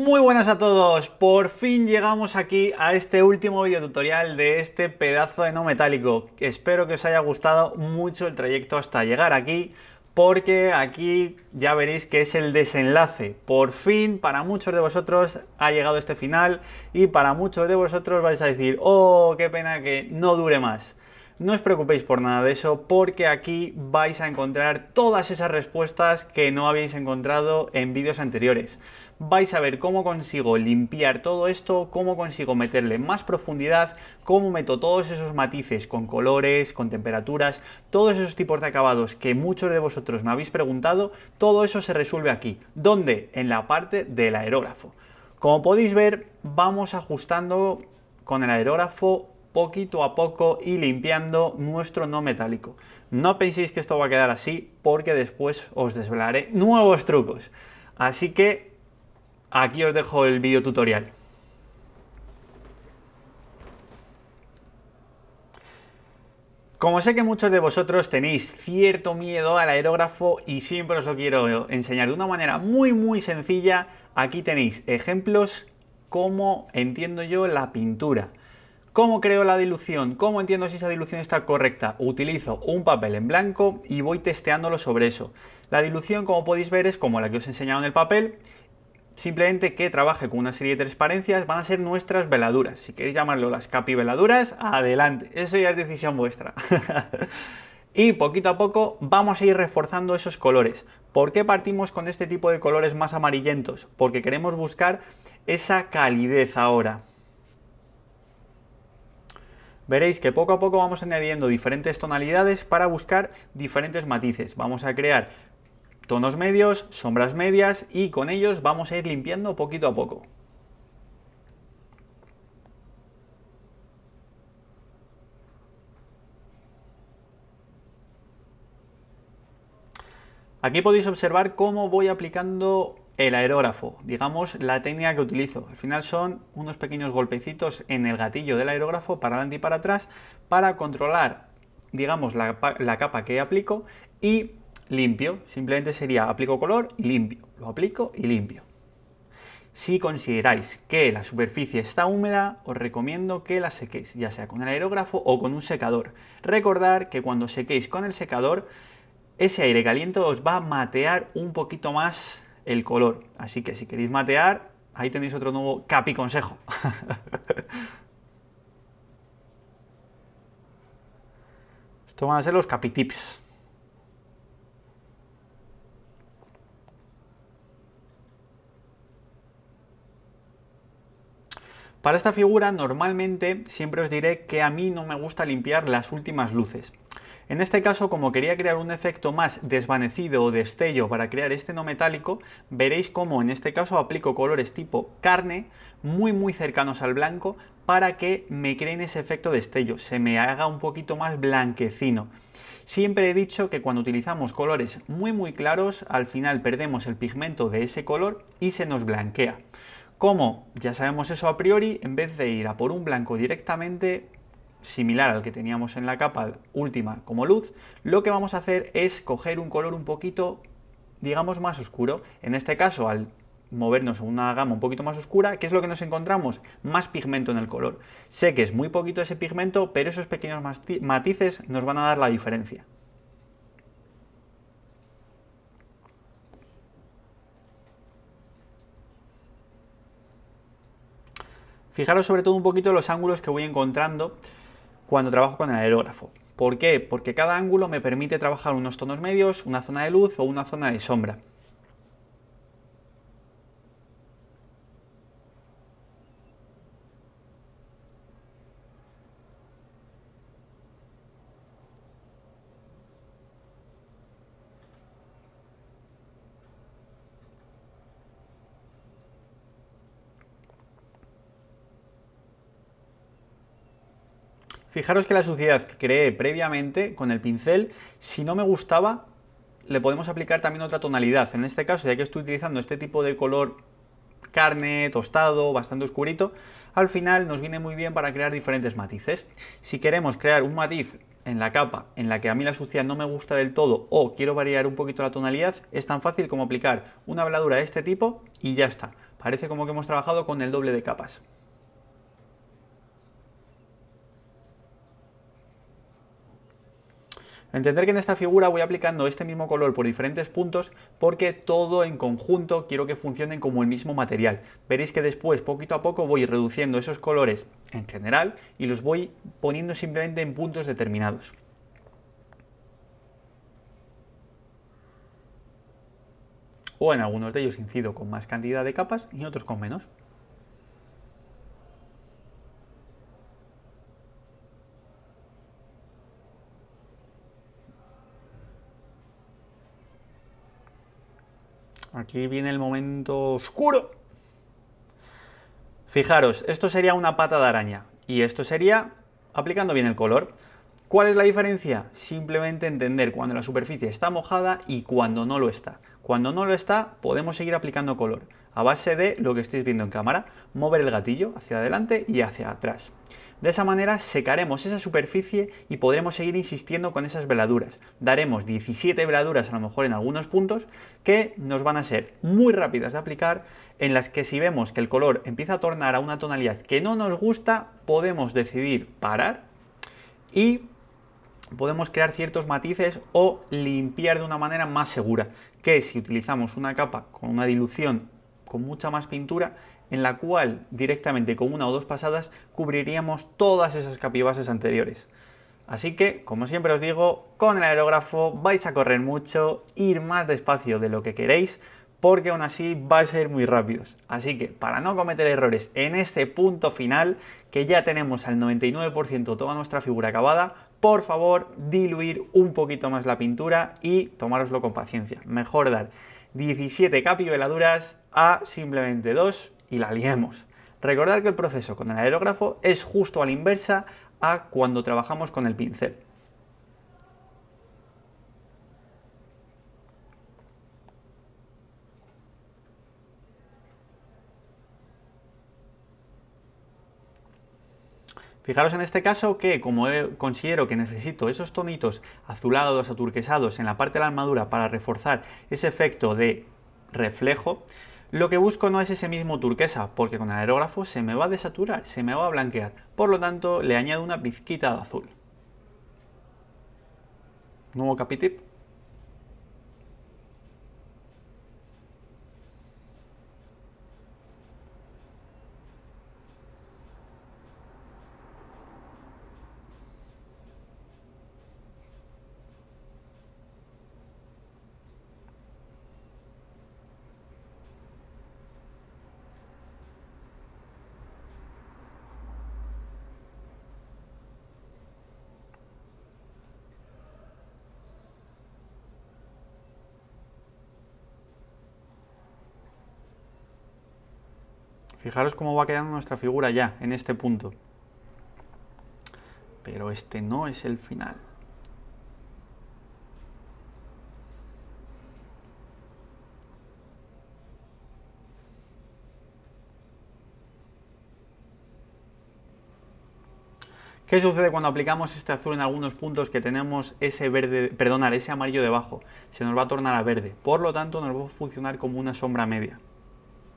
Muy buenas a todos, por fin llegamos aquí a este último video tutorial de este pedazo de no metálico. Espero que os haya gustado mucho el trayecto hasta llegar aquí, porque aquí ya veréis que es el desenlace. Por fin, para muchos de vosotros ha llegado este final y para muchos de vosotros vais a decir, oh, qué pena que no dure más. No os preocupéis por nada de eso, porque aquí vais a encontrar todas esas respuestas que no habéis encontrado en vídeos anteriores. Vais a ver cómo consigo limpiar todo esto, cómo consigo meterle más profundidad, cómo meto todos esos matices con colores, con temperaturas, todos esos tipos de acabados que muchos de vosotros me habéis preguntado. Todo eso se resuelve aquí. ¿Dónde? En la parte del aerógrafo. Como podéis ver, vamos ajustando con el aerógrafo poquito a poco y limpiando nuestro no metálico. No penséis que esto va a quedar así, porque después os desvelaré nuevos trucos. Así que aquí os dejo el vídeo tutorial. Como sé que muchos de vosotros tenéis cierto miedo al aerógrafo y siempre os lo quiero enseñar de una manera muy sencilla, aquí tenéis ejemplos cómo entiendo yo la pintura. ¿Cómo creo la dilución? ¿Cómo entiendo si esa dilución está correcta? Utilizo un papel en blanco y voy testeándolo sobre eso. La dilución, como podéis ver, es como la que os he enseñado en el papel, simplemente que trabaje con una serie de transparencias. Van a ser nuestras veladuras. Si queréis llamarlo las capiveladuras, adelante, eso ya es decisión vuestra. Y poquito a poco vamos a ir reforzando esos colores. ¿Por qué partimos con este tipo de colores más amarillentos? Porque queremos buscar esa calidez ahora. Veréis que poco a poco vamos añadiendo diferentes tonalidades para buscar diferentes matices. Vamos a crear tonos medios, sombras medias y con ellos vamos a ir limpiando poquito a poco. Aquí podéis observar cómo voy aplicando el aerógrafo, digamos la técnica que utilizo. Al final son unos pequeños golpecitos en el gatillo del aerógrafo para adelante y para atrás para controlar, digamos, la capa que aplico y limpio. Simplemente sería aplico color y limpio, lo aplico y limpio. Si consideráis que la superficie está húmeda, os recomiendo que la sequéis, ya sea con el aerógrafo o con un secador. Recordad que cuando sequéis con el secador, ese aire caliente os va a matear un poquito más el color. Así que si queréis matear, ahí tenéis otro nuevo capi consejo. Estos van a ser los capi tips. Para esta figura normalmente siempre os diré que a mí no me gusta limpiar las últimas luces. En este caso, como quería crear un efecto más desvanecido o destello para crear este no metálico, veréis cómo en este caso aplico colores tipo carne muy cercanos al blanco para que me creen ese efecto destello, se me haga un poquito más blanquecino. Siempre he dicho que cuando utilizamos colores muy claros, al final perdemos el pigmento de ese color y se nos blanquea. Como ya sabemos eso a priori, en vez de ir a por un blanco directamente similar al que teníamos en la capa última como luz, lo que vamos a hacer es coger un color un poquito, digamos, más oscuro. En este caso, al movernos a una gama un poquito más oscura, ¿qué es lo que nos encontramos? Más pigmento en el color. Sé que es muy poquito ese pigmento, pero esos pequeños matices nos van a dar la diferencia. Fijaros sobre todo un poquito los ángulos que voy encontrando cuando trabajo con el aerógrafo. ¿Por qué? Porque cada ángulo me permite trabajar unos tonos medios, una zona de luz o una zona de sombra. Fijaros que la suciedad que creé previamente con el pincel, si no me gustaba, le podemos aplicar también otra tonalidad. En este caso, ya que estoy utilizando este tipo de color carne, tostado, bastante oscurito, al final nos viene muy bien para crear diferentes matices. Si queremos crear un matiz en la capa en la que a mí la suciedad no me gusta del todo o quiero variar un poquito la tonalidad, es tan fácil como aplicar una veladura de este tipo y ya está. Parece como que hemos trabajado con el doble de capas. Entender que en esta figura voy aplicando este mismo color por diferentes puntos porque todo en conjunto quiero que funcionen como el mismo material. Veréis que después, poquito a poco, voy reduciendo esos colores en general y los voy poniendo simplemente en puntos determinados. O en algunos de ellos incido con más cantidad de capas y en otros con menos. Aquí viene el momento oscuro. Fijaros, esto sería una pata de araña y esto sería aplicando bien el color. ¿Cuál es la diferencia? Simplemente entender cuando la superficie está mojada y cuando no lo está. Cuando no lo está, podemos seguir aplicando color a base de lo que estáis viendo en cámara, mover el gatillo hacia adelante y hacia atrás. De esa manera secaremos esa superficie y podremos seguir insistiendo con esas veladuras. Daremos 17 veladuras a lo mejor en algunos puntos que nos van a ser muy rápidas de aplicar, en las que si vemos que el color empieza a tornar a una tonalidad que no nos gusta, podemos decidir parar y podemos crear ciertos matices o limpiar de una manera más segura, que si utilizamos una capa con una dilución con mucha más pintura, en la cual directamente con una o dos pasadas cubriríamos todas esas capibases anteriores. Así que, como siempre os digo, con el aerógrafo vais a correr mucho, ir más despacio de lo que queréis, porque aún así vais a ir muy rápidos. Así que, para no cometer errores en este punto final, que ya tenemos al 99% toda nuestra figura acabada, por favor, diluir un poquito más la pintura y tomároslo con paciencia. Mejor dar 17 capiveladuras a simplemente 2 y la liemos. Recordad que el proceso con el aerógrafo es justo a la inversa a cuando trabajamos con el pincel. Fijaros en este caso que, como considero que necesito esos tonitos azulados o turquesados en la parte de la armadura para reforzar ese efecto de reflejo, lo que busco no es ese mismo turquesa, porque con el aerógrafo se me va a desaturar, se me va a blanquear. Por lo tanto, le añado una pizquita de azul. Nuevo capitip. Fijaros cómo va quedando nuestra figura ya, en este punto. Pero este no es el final. ¿Qué sucede cuando aplicamos este azul en algunos puntos que tenemos ese verde, perdonad, ese amarillo debajo? Se nos va a tornar a verde. Por lo tanto, nos va a funcionar como una sombra media.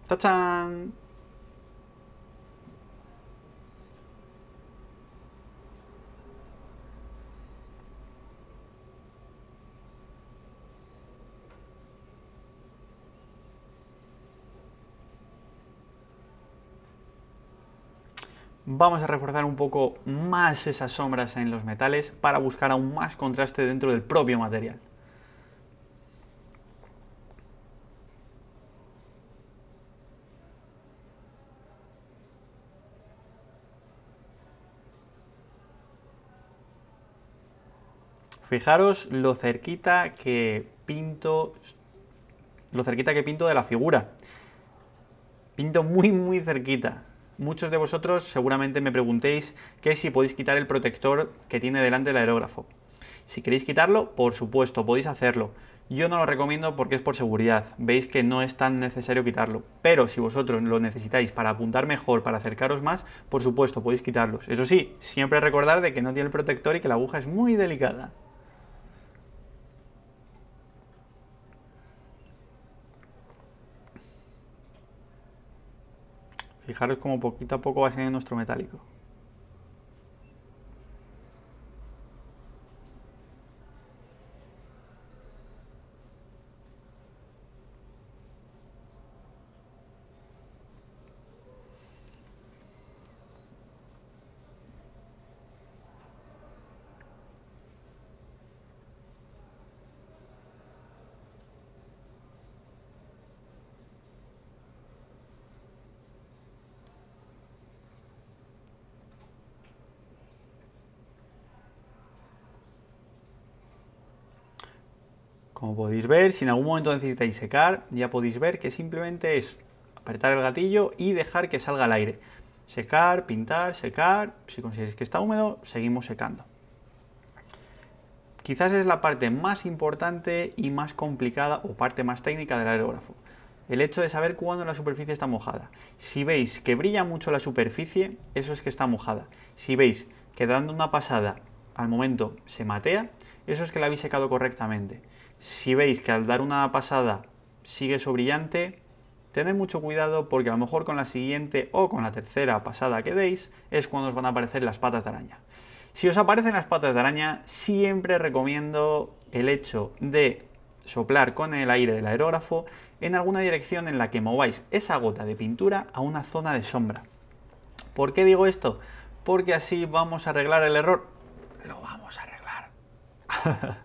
¡Tachán! Vamos a reforzar un poco más esas sombras en los metales para buscar aún más contraste dentro del propio material. Fijaros lo cerquita que pinto de la figura. Pinto muy cerquita. Muchos de vosotros seguramente me preguntéis que si podéis quitar el protector que tiene delante el aerógrafo. Si queréis quitarlo, por supuesto, podéis hacerlo. Yo no lo recomiendo porque es por seguridad. Veis que no es tan necesario quitarlo. Pero si vosotros lo necesitáis para apuntar mejor, para acercaros más, por supuesto, podéis quitarlos. Eso sí, siempre recordar de que no tiene el protector y que la aguja es muy delicada. Fijaros cómo poquito a poco va saliendo nuestro metálico. Como podéis ver, si en algún momento necesitáis secar, ya podéis ver que simplemente es apretar el gatillo y dejar que salga el aire. Secar, pintar, secar. Si consideráis que está húmedo, seguimos secando. Quizás es la parte más importante y más complicada o parte más técnica del aerógrafo. El hecho de saber cuándo la superficie está mojada. Si veis que brilla mucho la superficie, eso es que está mojada. Si veis que dando una pasada al momento se matea, eso es que la habéis secado correctamente. Si veis que al dar una pasada sigue eso brillante, tened mucho cuidado porque a lo mejor con la siguiente o con la tercera pasada que deis es cuando os van a aparecer las patas de araña. Si os aparecen las patas de araña, siempre recomiendo el hecho de soplar con el aire del aerógrafo en alguna dirección en la que mováis esa gota de pintura a una zona de sombra. ¿Por qué digo esto? Porque así vamos a arreglar el error. Lo vamos a arreglar.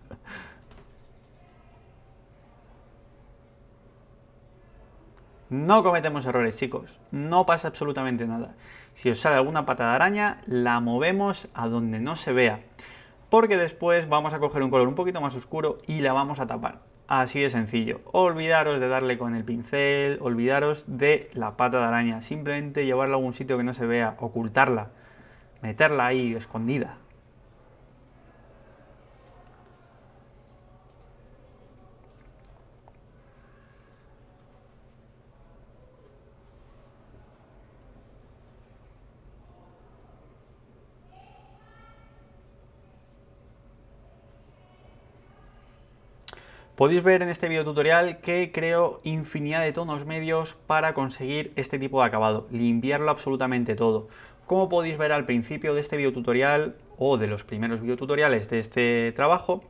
No cometemos errores, chicos. No pasa absolutamente nada. Si os sale alguna pata de araña, la movemos a donde no se vea. Porque después vamos a coger un color un poquito más oscuro y la vamos a tapar. Así de sencillo. Olvidaros de darle con el pincel, olvidaros de la pata de araña. Simplemente llevarla a algún sitio que no se vea, ocultarla, meterla ahí escondida. Podéis ver en este video tutorial que creo infinidad de tonos medios para conseguir este tipo de acabado, limpiarlo absolutamente todo. Como podéis ver al principio de este video tutorial o de los primeros videotutoriales de este trabajo,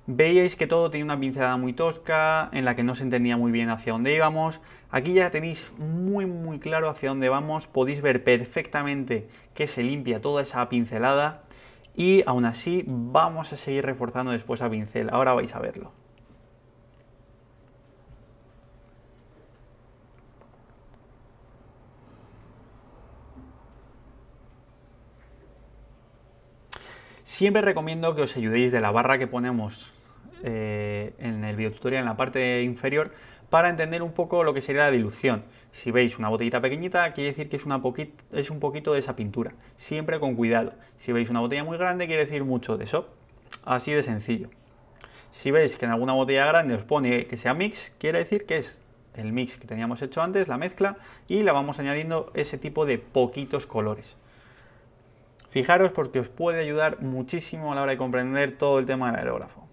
veíais que todo tenía una pincelada muy tosca, en la que no se entendía muy bien hacia dónde íbamos. Aquí ya tenéis muy claro hacia dónde vamos, podéis ver perfectamente que se limpia toda esa pincelada y aún así vamos a seguir reforzando después a pincel, ahora vais a verlo. Siempre recomiendo que os ayudéis de la barra que ponemos en el videotutorial en la parte inferior para entender un poco lo que sería la dilución. Si veis una botellita pequeñita, quiere decir que es un poquito de esa pintura. Siempre con cuidado. Si veis una botella muy grande, quiere decir mucho de eso. Así de sencillo. Si veis que en alguna botella grande os pone que sea mix, quiere decir que es el mix que teníamos hecho antes, la mezcla, y la vamos añadiendo ese tipo de poquitos colores. Fijaros porque os puede ayudar muchísimo a la hora de comprender todo el tema del aerógrafo,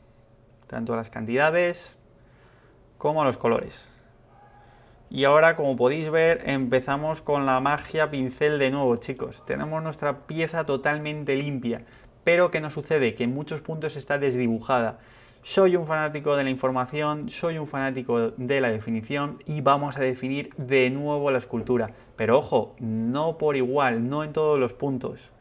tanto las cantidades como los colores. Y ahora, como podéis ver, empezamos con la magia pincel de nuevo, chicos. Tenemos nuestra pieza totalmente limpia, pero ¿qué nos sucede? Que en muchos puntos está desdibujada. Soy un fanático de la información, soy un fanático de la definición y vamos a definir de nuevo la escultura. Pero ojo, no por igual, no en todos los puntos.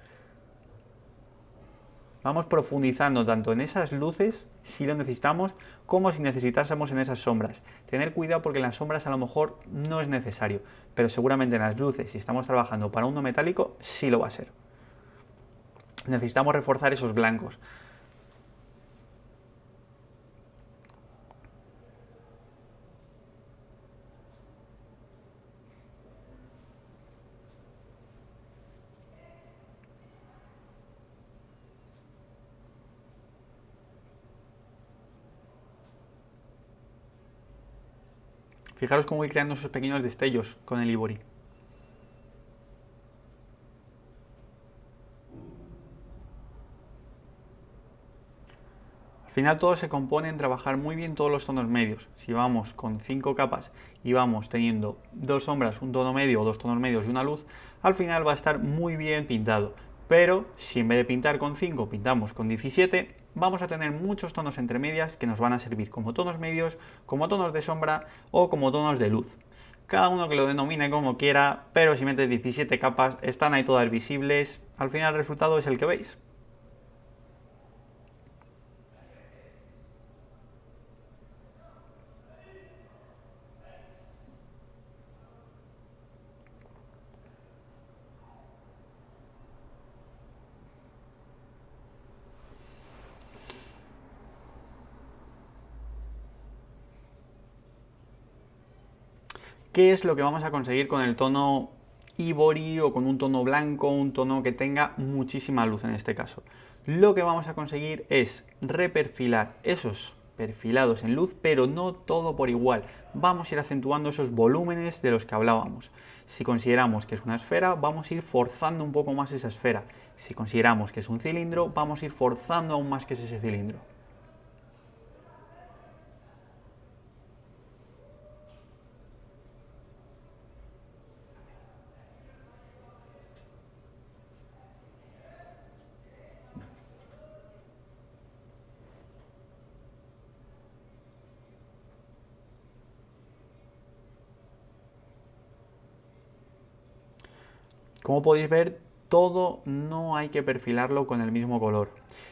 Vamos profundizando tanto en esas luces, si lo necesitamos, como si necesitásemos en esas sombras. Tener cuidado porque en las sombras a lo mejor no es necesario, pero seguramente en las luces, si estamos trabajando para uno metálico, sí lo va a ser. Necesitamos reforzar esos blancos. Fijaros cómo voy creando esos pequeños destellos con el Ivory. Al final todo se compone en trabajar muy bien todos los tonos medios. Si vamos con 5 capas y vamos teniendo 2 sombras, un tono medio o 2 tonos medios y una luz, al final va a estar muy bien pintado. Pero si en vez de pintar con 5 pintamos con 17, vamos a tener muchos tonos entre medias que nos van a servir como tonos medios, como tonos de sombra o como tonos de luz. Cada uno que lo denomine como quiera, pero si metes 17 capas están ahí todas visibles, al final el resultado es el que veis. ¿Qué es lo que vamos a conseguir con el tono ivory o con un tono blanco, un tono que tenga muchísima luz en este caso? Lo que vamos a conseguir es reperfilar esos perfilados en luz, pero no todo por igual. Vamos a ir acentuando esos volúmenes de los que hablábamos. Si consideramos que es una esfera, vamos a ir forzando un poco más esa esfera. Si consideramos que es un cilindro, vamos a ir forzando aún más que es ese cilindro. Como podéis ver, todo no hay que perfilarlo con el mismo color.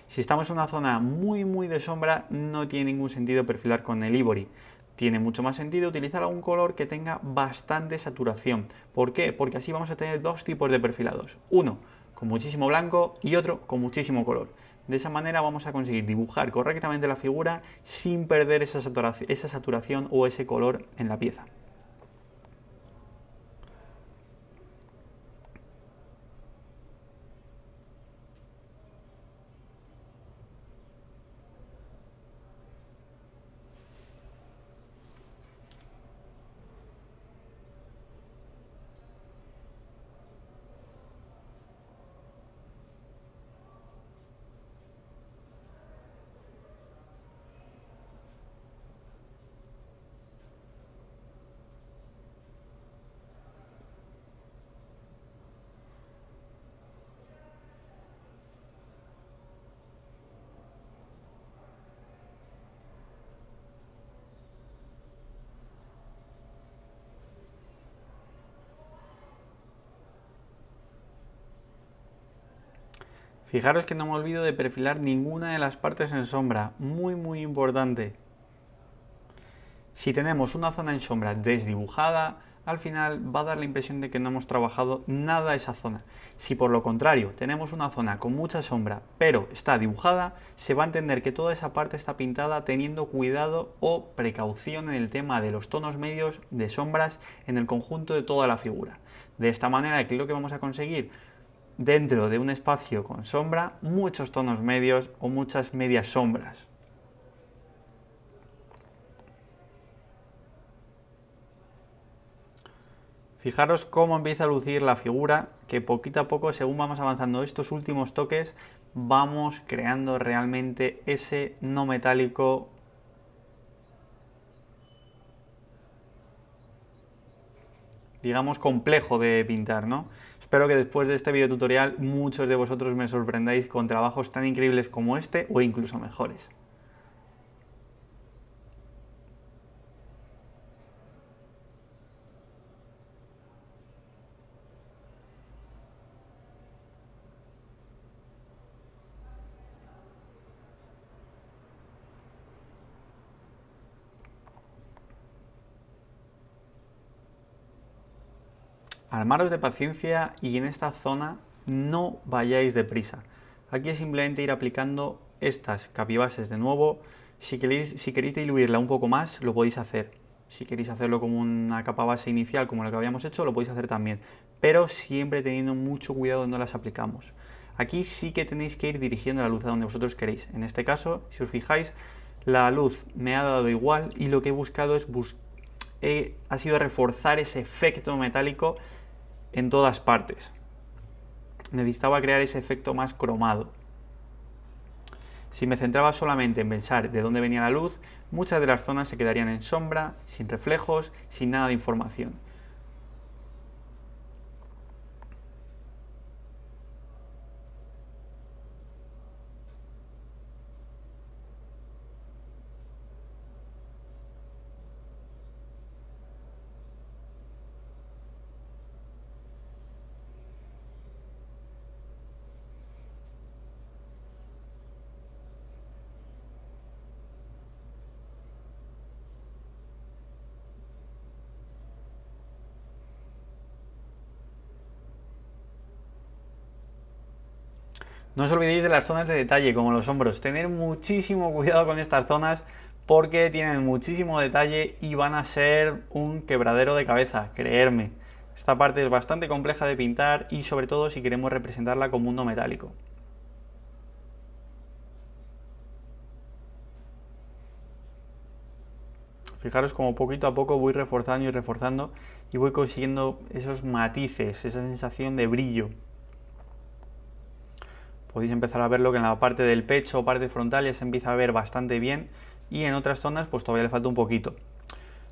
Si estamos en una zona muy de sombra, no tiene ningún sentido perfilar con el ivory. Tiene mucho más sentido utilizar algún color que tenga bastante saturación. ¿Por qué? Porque así vamos a tener dos tipos de perfilados. Uno con muchísimo blanco y otro con muchísimo color. De esa manera vamos a conseguir dibujar correctamente la figura sin perder esa saturación o ese color en la pieza. Fijaros que no me olvido de perfilar ninguna de las partes en sombra, muy importante. Si tenemos una zona en sombra desdibujada, al final va a dar la impresión de que no hemos trabajado nada esa zona. Si por lo contrario tenemos una zona con mucha sombra pero está dibujada, se va a entender que toda esa parte está pintada teniendo cuidado o precaución en el tema de los tonos medios de sombras en el conjunto de toda la figura. De esta manera, ¿qué es lo que vamos a conseguir? Dentro de un espacio con sombra, muchos tonos medios o muchas medias sombras. Fijaros cómo empieza a lucir la figura, que poquito a poco, según vamos avanzando estos últimos toques, vamos creando realmente ese no metálico digamos complejo de pintar, ¿no? Espero que después de este video tutorial muchos de vosotros me sorprendáis con trabajos tan increíbles como este o incluso mejores. Armaros de paciencia y en esta zona no vayáis deprisa. Aquí es simplemente ir aplicando estas capibases de nuevo. Si queréis diluirla un poco más, lo podéis hacer. Si queréis hacerlo como una capa base inicial, como lo que habíamos hecho, lo podéis hacer también. Pero siempre teniendo mucho cuidado donde las aplicamos. Aquí sí que tenéis que ir dirigiendo la luz a donde vosotros queréis. En este caso, si os fijáis, la luz me ha dado igual y lo que he buscado ha sido reforzar ese efecto metálico en todas partes. Necesitaba crear ese efecto más cromado. Si me centraba solamente en pensar de dónde venía la luz, muchas de las zonas se quedarían en sombra, sin reflejos, sin nada de información. No os olvidéis de las zonas de detalle, como los hombros. Tener muchísimo cuidado con estas zonas porque tienen muchísimo detalle y van a ser un quebradero de cabeza, creerme. Esta parte es bastante compleja de pintar y sobre todo si queremos representarla como un no metálico. Fijaros como poquito a poco voy reforzando y voy consiguiendo esos matices, esa sensación de brillo. Podéis empezar a verlo que en la parte del pecho o parte frontal ya se empieza a ver bastante bien y en otras zonas pues todavía le falta un poquito.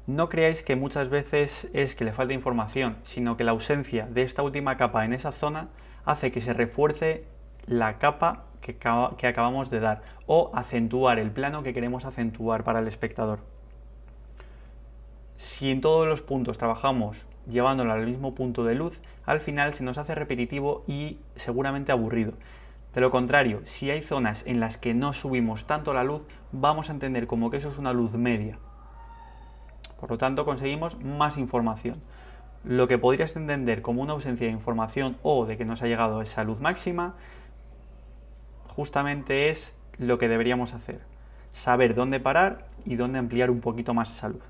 No creáis que muchas veces es que le falta información, sino que la ausencia de esta última capa en esa zona hace que se refuerce la capa que acabamos de dar o acentuar el plano que queremos acentuar para el espectador. Si en todos los puntos trabajamos llevándolo al mismo punto de luz, al final se nos hace repetitivo y seguramente aburrido. De lo contrario, si hay zonas en las que no subimos tanto la luz, vamos a entender como que eso es una luz media. Por lo tanto, conseguimos más información. Lo que podrías entender como una ausencia de información o de que no se ha llegado a esa luz máxima, justamente es lo que deberíamos hacer. Saber dónde parar y dónde ampliar un poquito más esa luz.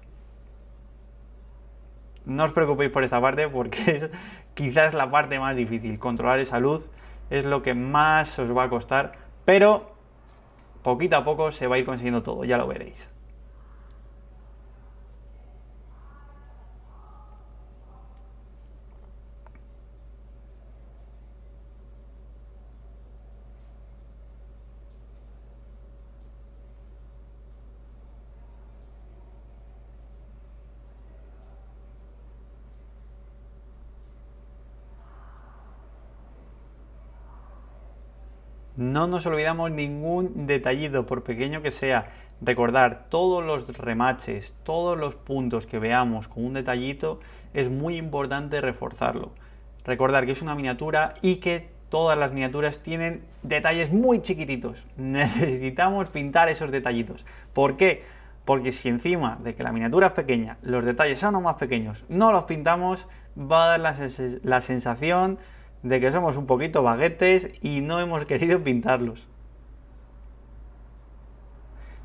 No os preocupéis por esta parte porque es quizás la parte más difícil. Controlar esa luz es lo que más os va a costar, pero poquito a poco se va a ir consiguiendo todo, ya lo veréis. No nos olvidamos ningún detallito, por pequeño que sea. Recordar todos los remaches, todos los puntos que veamos con un detallito, es muy importante reforzarlo. Recordar que es una miniatura y que todas las miniaturas tienen detalles muy chiquititos. Necesitamos pintar esos detallitos. ¿Por qué? Porque si encima de que la miniatura es pequeña, los detalles son aún más pequeños, no los pintamos, va a dar la sensación de que somos un poquito baguetes y no hemos querido pintarlos.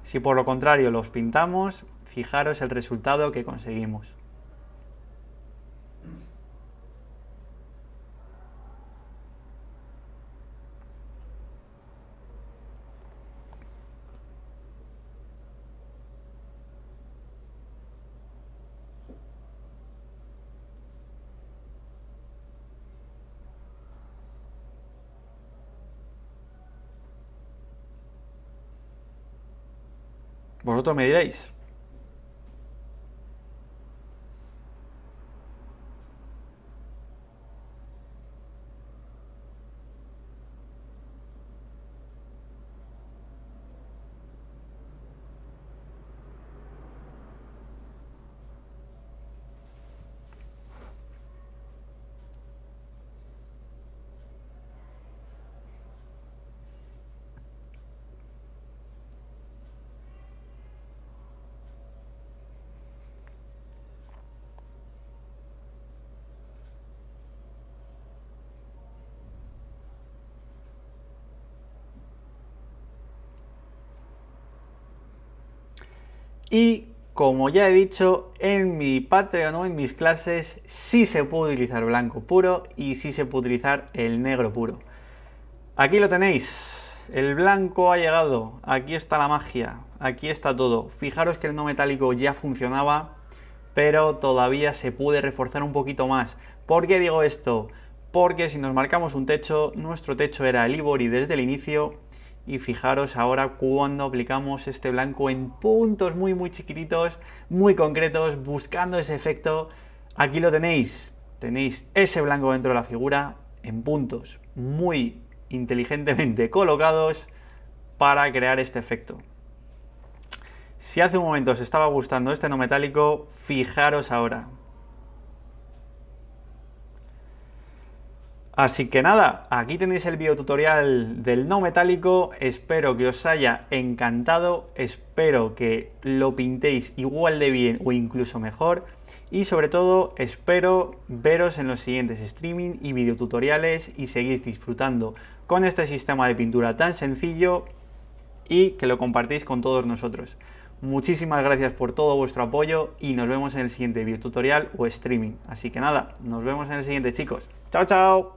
Si por lo contrario los pintamos, fijaros el resultado que conseguimos. Vosotros me diréis. Y como ya he dicho, en mi Patreon o en mis clases sí se puede utilizar blanco puro y sí se puede utilizar el negro puro. Aquí lo tenéis, el blanco ha llegado, aquí está la magia, aquí está todo. Fijaros que el no metálico ya funcionaba, pero todavía se puede reforzar un poquito más. ¿Por qué digo esto? Porque si nos marcamos un techo, nuestro techo era el Ivory desde el inicio Y fijaros ahora cuando aplicamos este blanco en puntos muy chiquititos, muy concretos, buscando ese efecto. Aquí lo tenéis. Tenéis ese blanco dentro de la figura en puntos muy inteligentemente colocados para crear este efecto. Si hace un momento os estaba gustando este no metálico, fijaros ahora. Así que nada, aquí tenéis el videotutorial del no metálico, espero que os haya encantado, espero que lo pintéis igual de bien o incluso mejor y sobre todo espero veros en los siguientes streaming y videotutoriales y seguir disfrutando con este sistema de pintura tan sencillo y que lo compartís con todos nosotros. Muchísimas gracias por todo vuestro apoyo y nos vemos en el siguiente videotutorial o streaming. Así que nada, nos vemos en el siguiente, chicos. ¡Chao, chao!